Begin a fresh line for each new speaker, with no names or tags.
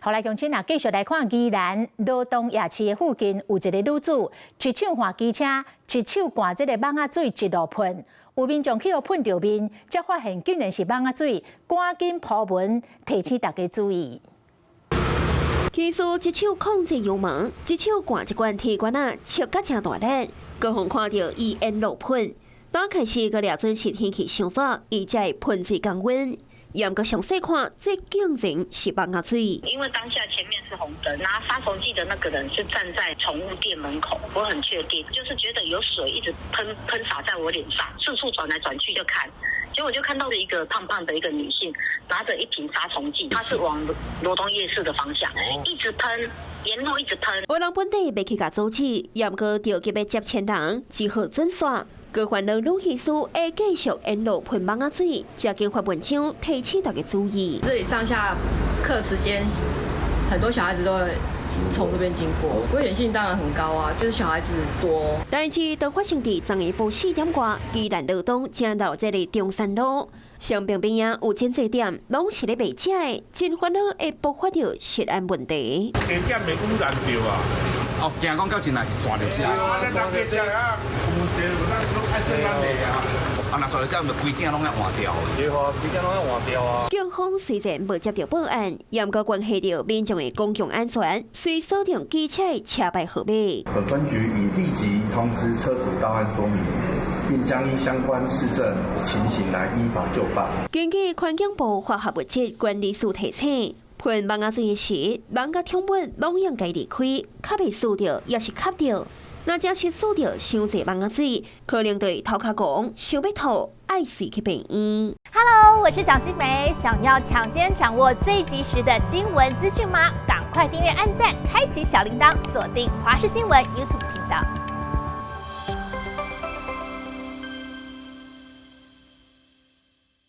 後來鄉親啊，繼續來看宜蘭羅東夜市的附近有一個女子，一手換機車，一手灌這個蠓仔水一路噴。有民眾去互噴到面，才發現竟然是蠓仔水，趕緊鋪文提醒大家注意。
技術一手控制油門，一手灌一罐鐵罐仔，切甲正大力，各方看到伊沿路噴。剛開始個倆陣是天氣上熱，伊才會噴水降溫。嚴格詳細看，這竟然是蠓仔水。
因為當下前面是紅燈，拿殺蟲劑的那個人是站在寵物店門口，我很確定，就是覺得有水一直噴灑在我臉上，四處轉來轉去就看，結果就看到了一個胖胖的一個女性拿着一瓶殺蟲劑，她是往羅東夜市的方向一直噴，沿路一直噴。
有人本地要去甲阻止，嚴格着急要接錢人，只好轉線。各環路女技師會繼續沿路噴蠓仔水，加緊發文章提醒大家注意。
這裡上下課時間，很多小孩子都會從這邊經過，危險性當然很高啊，就是小孩子多。
代誌都發生在昨下晡4點外，宜蘭羅東正到這裡中山路，上邊邊啊有真濟店，攏是咧賣食的，真煩惱會爆發到食安問題。
地點會污染到啊！
哦，驚講到真係是抓到這個。啊，那抓到這咪規定攏要換掉。對啊，規定攏要換掉啊。
警方雖然無接到報案，嚴格關係到民眾的公共安全，遂鎖定機車的車牌號碼。
本分局已立即通知車主到案說明，並將依相關事證情形來依法就辦。
根據環境部化學物質管理署提醒，噴蠓仔水時，蠓仔寵物攏應該離開，卡袂輸到也是吸到。若真是輸到傷濟蠓仔水，可能對頭殼講想要吐，愛隨去病院。
Hello， 我是蔣新梅，想要搶先掌握最及時的新聞資訊嗎？趕快訂閱、按讚、開啟小鈴鐺，鎖定華視新聞 YouTube 頻道。